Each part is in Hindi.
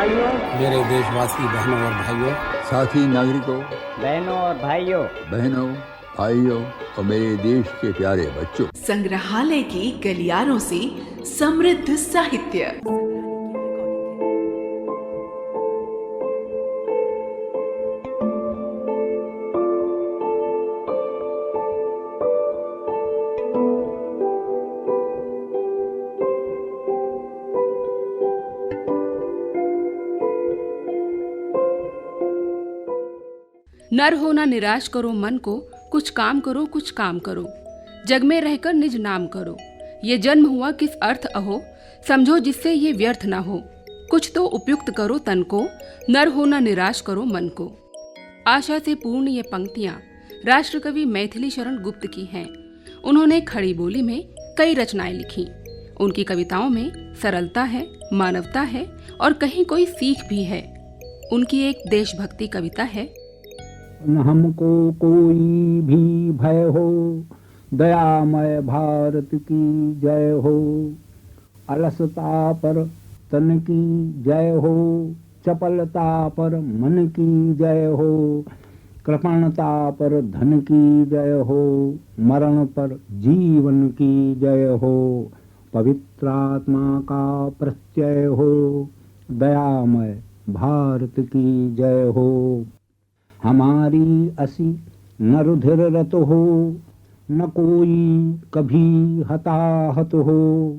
भाइयों, मेरे देशवासी बहनों और भाइयों, साथी नागरिकों, बहनों और भाइयों, भाइयों और मेरे देश के प्यारे बच्चों, संग्रहालय की गलियारों से समृद्ध साहित्य। नर होना निराश करो मन को, कुछ काम करो कुछ काम करो, जग में रहकर निज नाम करो। ये जन्म हुआ किस अर्थ अहो, समझो जिससे ये व्यर्थ ना हो। कुछ तो उपयुक्त करो तन को, नर होना निराश करो मन को। आशा से पूर्ण ये पंक्तियां राष्ट्रकवि मैथिली शरण गुप्त की हैं। उन्होंने खड़ी बोली में कई रचनाएं लिखी। उनकी कविताओं में सरलता है, मानवता है और कहीं कोई सीख भी है। उनकी एक देशभक्ति कविता है, न हमको कोई भी भय हो, दयामय भारत की जय हो। अलसता पर तन की जय हो, चपलता पर मन की जय हो। कृपणता पर धन की जय हो, मरण पर जीवन की जय हो। पवित्रात्मा का प्रत्यय हो, दयामय भारत की जय हो। हमारी असी न रुधिर रत हो, न कोई कभी हताहत हो।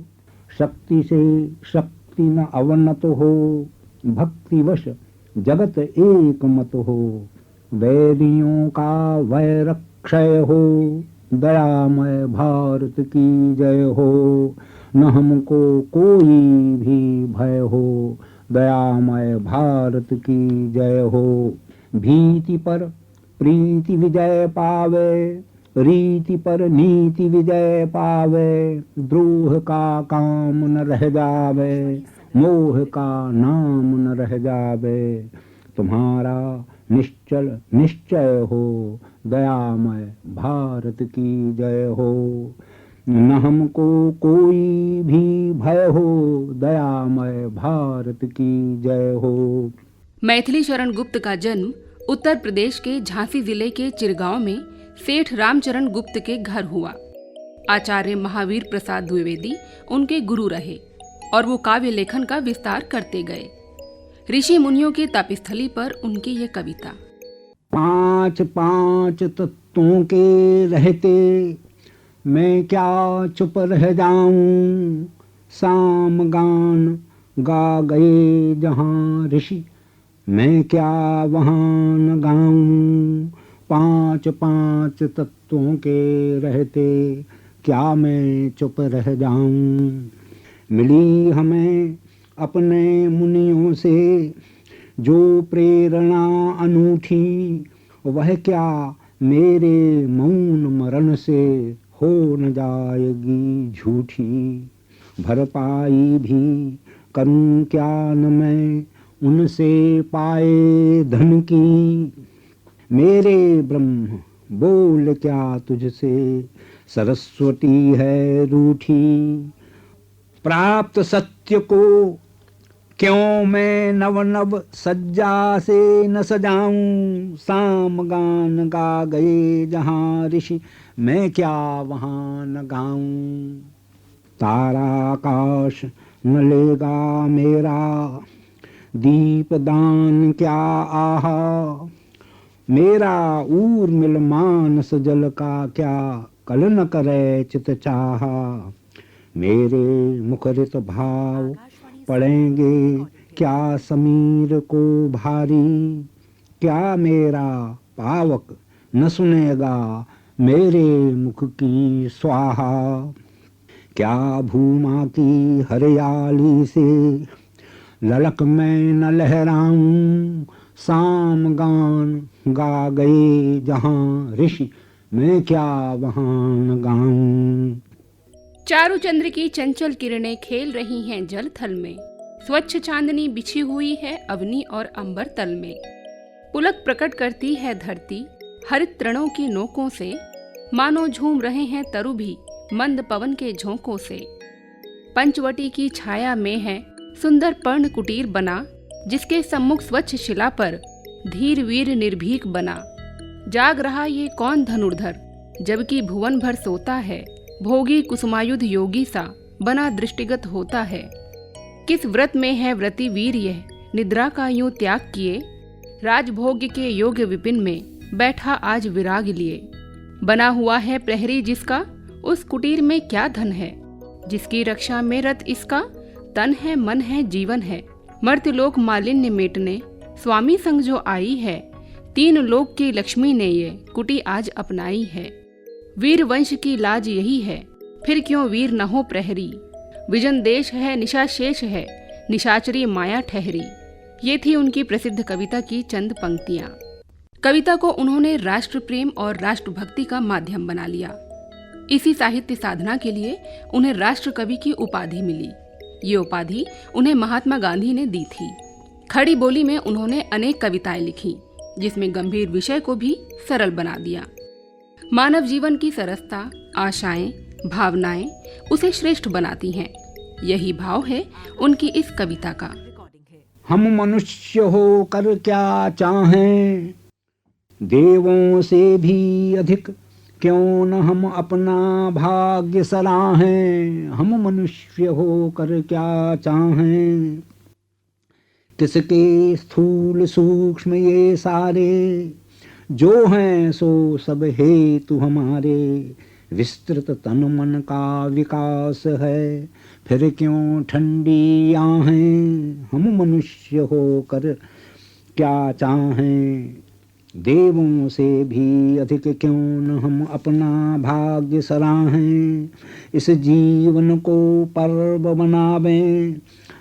शक्ति से शक्ति न अवनत हो, भक्तिवश जगत एक मत हो। वैरियों का वैर क्षय हो, दयामय भारत की जय हो। न हमको कोई भी भय हो, दयामय भारत की जय हो। भीति पर प्रीति विजय पावे, रीति पर नीति विजय पावे। द्रोह का काम न रह जावे, मोह का नाम न रह जावे। तुम्हारा निश्चल निश्चय हो, दयामय भारत की जय हो। न हमको कोई भी भय हो, दयामय भारत की जय हो। मैथिली शरण गुप्त का जन्म उत्तर प्रदेश के झांसी जिले के चिरगांव में सेठ रामचरण गुप्त के घर हुआ। आचार्य महावीर प्रसाद द्विवेदी उनके गुरु रहे और वो काव्य लेखन का विस्तार करते गए। ऋषि मुनियों की तपस्थली पर उनकी ये कविता। पांच पांच तत्वों के रहते, मैं क्या चुप रह जाऊं। साम गान गा गए जहां ऋषि, मैं क्या वहाँ न गाऊं। पांच पांच तत्वों के रहते, क्या मैं चुप रह जाऊं। मिली हमें अपने मुनियों से जो प्रेरणा अनूठी, वह क्या मेरे मौन मरण से हो न जाएगी झूठी। भरपाई भी करूं क्या न मैं उनसे पाए धन की। मेरे ब्रह्म बोल क्या तुझसे, सरस्वती है रूठी। प्राप्त सत्य को क्यों मैं नव नव सज्जा से न सजाऊं। साम गान गा गए जहां ऋषि, मैं क्या वहां न गाऊं। तारा आकाश न लेगा मेरा, दीप दान क्या आहा। मेरा ऊर्मिल मानस जल का क्या, कल न करे चित चाहा। मेरे मुखरित भाव पड़ेंगे क्या समीर को भारी। क्या मेरा पावक न सुनेगा मेरे मुख की स्वाहा। क्या भूमा की हरियाली से ललक में न लहराऊं। साम गान गा गए जहां ऋषि, मैं क्या वहां न गाऊं। चारु चंद्र की चंचल किरणें खेल रही हैं जल थल में। स्वच्छ चांदनी बिछी हुई है अवनी और अंबर तल में। पुलक प्रकट करती है धरती हरित तृणों की नोकों से। मानो झूम रहे हैं तरु भी मंद पवन के झोंकों से। पंचवटी की छाया में है सुंदर पर्ण कुटीर बना। जिसके सम्मुख स्वच्छ शिला पर धीर वीर निर्भीक बना। जाग रहा ये कौन धनुर्धर, जबकि भुवन भर सोता है। भोगी कुसुमायुध योगी सा बना दृष्टिगत होता है। किस व्रत में है व्रती वीर यह, निद्रा का यूं त्याग किए। राजभोग्य के योग विपिन में बैठा आज विराग लिए। बना हुआ है प्रहरी जिसका, उस कुटीर में क्या धन है। जिसकी रक्षा में रत इसका, तन है मन है जीवन है। मर्त्यलोक मालिन्य मेटने स्वामी संग जो आई है। तीन लोक की लक्ष्मी ने ये कुटी आज अपनाई है। वीर वंश की लाज यही है, फिर क्यों वीर न हो प्रहरी। विजन देश है निशा शेष है, निशाचरी माया ठहरी। ये थी उनकी प्रसिद्ध कविता की चंद पंक्तियां। कविता को उन्होंने राष्ट्र प्रेम और राष्ट्रभक्ति का माध्यम बना लिया। इसी साहित्य साधना के लिए उन्हें राष्ट्र कवि की उपाधि मिली। ये उपाधि उन्हें महात्मा गांधी ने दी थी। खड़ी बोली में उन्होंने अनेक कविताएं लिखी, जिसमें गंभीर विषय को भी सरल बना दिया। मानव जीवन की सरसता, आशाएं, भावनाएं उसे श्रेष्ठ बनाती हैं। यही भाव है उनकी इस कविता का। हम मनुष्य होकर क्या चाहें, देवों से भी अधिक क्यों न हम अपना भाग्य सराहें। हम मनुष्य होकर क्या चाहें, किसके स्थूल सूक्ष्म ये सारे, जो हैं सो सब हेतु हमारे। विस्तृत तन मन का विकास है, फिर क्यों ठंडी आहें। हम मनुष्य होकर क्या चाहें, देवों से भी अधिक क्यों न हम अपना भाग्य सराहें। इस जीवन को पर्व बनावें,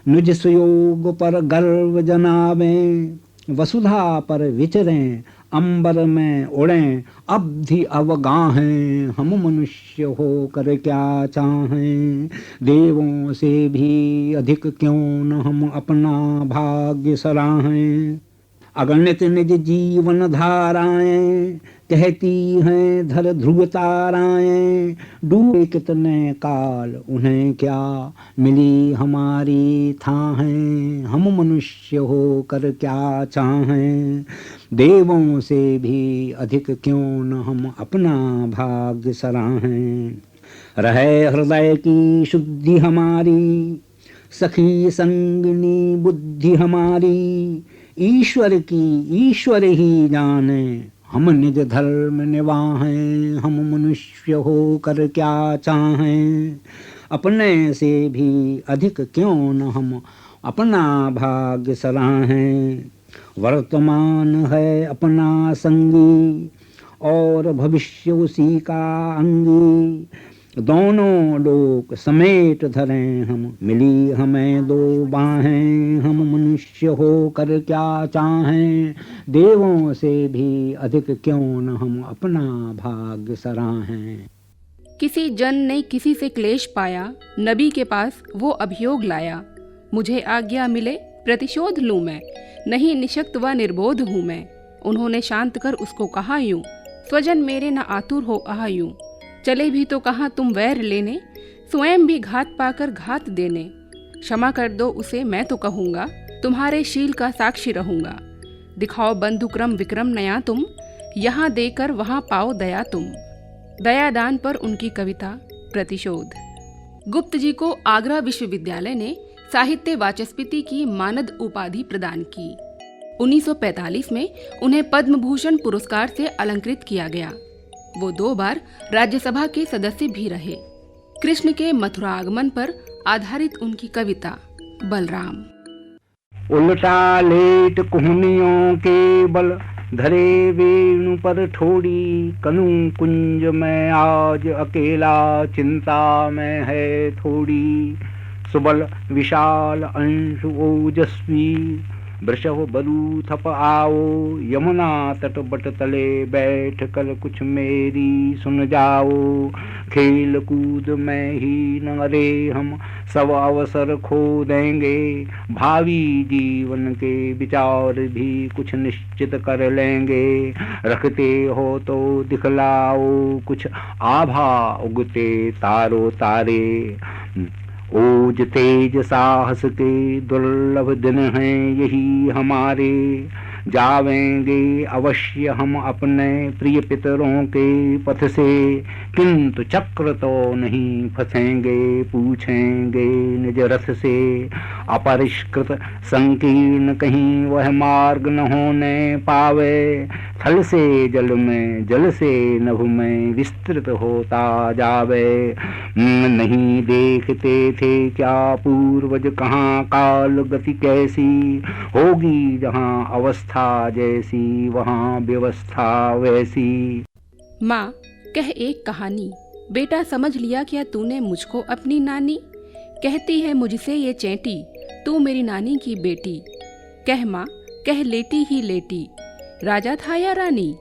निज सुयोग पर गर्व जनावें। वसुधा पर विचरें, अंबर में उड़ें, अवधि अवगाहें। हम मनुष्य होकर क्या चाहें, देवों से भी अधिक क्यों न हम अपना भाग्य सराहें। अगणित निज जीवन धाराएं, कहती हैं धर ध्रुव ताराएं। डूबे कितने काल उन्हें क्या, मिली हमारी थाहें। हम मनुष्य होकर क्या चाहें, देवों से भी अधिक क्यों न हम अपना भाग्य सराहें। रहे हृदय की शुद्धि हमारी, सखी संगिनी बुद्धि हमारी। ईश्वर की ईश्वर ही जाने, हम निज धर्म निवाहें। हम मनुष्य होकर क्या चाहें, अपने से भी अधिक क्यों न हम अपना भाग्य सराहें। वर्तमान है अपना संगी, और भविष्य उसी का अंगी। दोनों लोक समेट धरें हम, मिली हमें दो बाहें। हम मनुष्य होकर क्या चाहें, देवों से भी अधिक क्यों न हम अपना भाग्य सराहें। किसी जन ने किसी से क्लेश पाया, नबी के पास वो अभियोग लाया। मुझे आज्ञा मिले प्रतिशोध लूं मैं, नहीं निशक्त व निर्बोध हूँ मैं। उन्होंने शांत कर उसको कहा यूं, स्वजन मेरे न आतुर हो आह यूं। चले भी तो कहाँ तुम वैर लेने, स्वयं भी घात पाकर घात देने। क्षमा कर दो उसे मैं तो कहूँगा, तुम्हारे शील का साक्षी रहूँगा। दिखाओ बंधु क्रम विक्रम नया तुम, यहाँ देकर वहाँ पाओ दया तुम। दयादान पर उनकी कविता प्रतिशोध। गुप्त जी को आगरा विश्वविद्यालय ने साहित्य वाचस्पति की मानद उपाधि प्रदान की। 1945 में उन्हें पद्म भूषण पुरस्कार से अलंकृत किया गया। वो 2 बार राज्यसभा के सदस्य भी रहे। कृष्ण के मथुरा आगमन पर आधारित उनकी कविता बलराम। उल्टा लेट कुहनियों के बल, धरे वेणु पर ठोड़ी। कनु कुंज में आज अकेला, चिंता में है थोड़ी। सुबल विशाल अंशु ओजस्वी, वृषभ बलू थप आओ। यमुना तट बट तले बैठ कर कुछ मेरी सुन जाओ। खेल कूद में ही न अरे हम, सब अवसर खो देंगे। भावी जीवन के विचार भी कुछ निश्चित कर लेंगे। रखते हो तो दिखलाओ कुछ आभा उगते तारो तारे। ओज तेज साहस के दुर्लभ दिन हैं यही हमारे, जावेंगे अवश्य हम अपने प्रिय पितरों के पथ से, किंतु चक्र तो नहीं फंसेंगे पूछेंगे निज रथ से। अपरिष्कृत संकीर्ण कहीं वह मार्ग न होने पावे, थल से जल में जल से नभ में विस्तृत होता जावे। नहीं देखते थे क्या पूर्वज कहाँ काल गति कैसी, होगी जहाँ अवस्था जैसी वहाँ व्यवस्था वैसी। माँ कह एक कहानी, बेटा समझ लिया क्या तूने मुझको अपनी नानी। कहती है मुझसे ये चैंटी, तू मेरी नानी की बेटी। कह माँ कह लेटी ही लेटी, राजा था या रानी।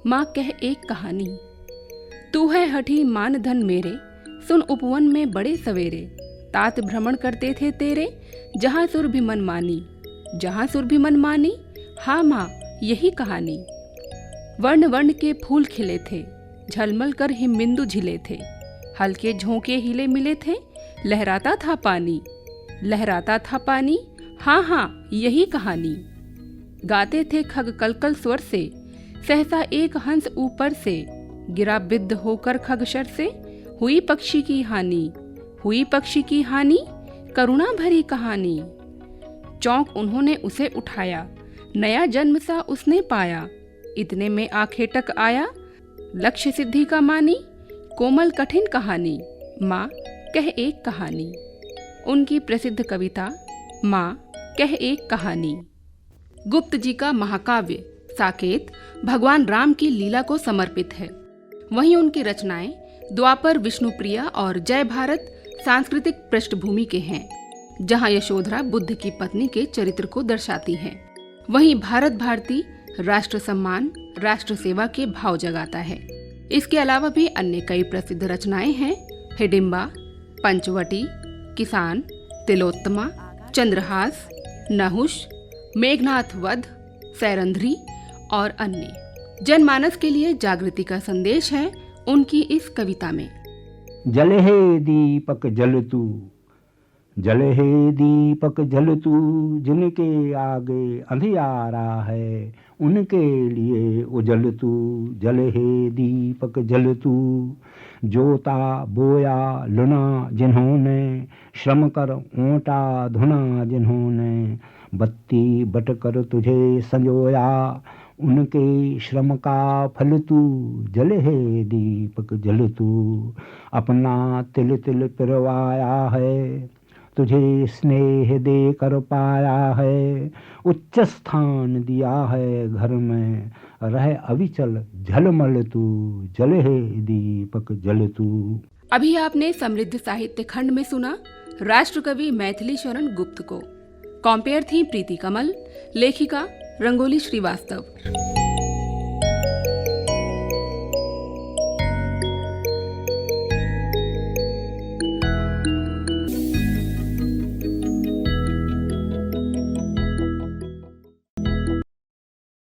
माँ कह एक कहानी, तू है हठी मान धन मेरे, सुन उपवन में बड़े सवेरे। तात भ्रमण करते थे तेरे, जहाँ सुर भी मन मानी, जहाँ सुर भी मन मानी। हाँ माँ यही कहानी। वर्ण वर्ण के फूल खिले थे, झलमल कर हिमबिंदु झिले थे। हल्के झोंके हिले मिले थे, लहराता था पानी, लहराता था पानी। हाँ हाँ यही कहानी। गाते थे खग कलकल स्वर से, सहसा एक हंस ऊपर से, गिरा बिद्ध होकर खगशर से। हुई पक्षी की हानि, हुई पक्षी की हानि, करुणा भरी कहानी। चौंक उन्होंने उसे उठाया, नया जन्म सा उसने पाया। इतने में आंखें टक आया, लक्ष्य सिद्धि का मानी। कोमल कठिन कहानी, माँ कह एक कहानी। उनकी प्रसिद्ध कविता माँ कह एक कहानी। गुप्त जी का महाकाव्य साकेत भगवान राम की लीला को समर्पित है। वहीं उनकी रचनाएं द्वापर, विष्णुप्रिया और जय भारत सांस्कृतिक पृष्ठभूमि के हैं, जहां यशोधरा बुद्ध की पत्नी के चरित्र को दर्शाती है। वहीं भारत भारती राष्ट्र सम्मान, राष्ट्र सेवा के भाव जगाता है। इसके अलावा भी अन्य कई प्रसिद्ध रचनाएं हैं, हिडिंबा, पंचवटी, किसान, तिलोत्तमा, चंद्रहास, नहुष, मेघनाथ वध, सैरंध्री और अन्य। जनमानस के लिए जागृति का संदेश है उनकी इस कविता में। जल है दीपक जल तू, जल है दीपक जल तू, जिनके आगे अंधियारा है उनके लिए उजल तू। जल है दीपक जल तू, जोता बोया लुना जिन्होंने, श्रम कर ऊँटा धुना जिन्होंने। बत्ती बट कर तुझे संजोया, उनके श्रम का फल तू। जल है दीपक जल तू, अपना तिल तिल पिरवाया है, तुझे स्नेह दे कर पाया है। उच्च स्थान दिया है घर में, रह अविचल झलमल तू। जल है दीपक जल तू। अभी आपने समृद्ध साहित्य खंड में सुना राष्ट्रकवि मैथिली शरण गुप्त को। कॉम्पेयर थी प्रीति कमल, लेखिका रंगोली श्रीवास्तव।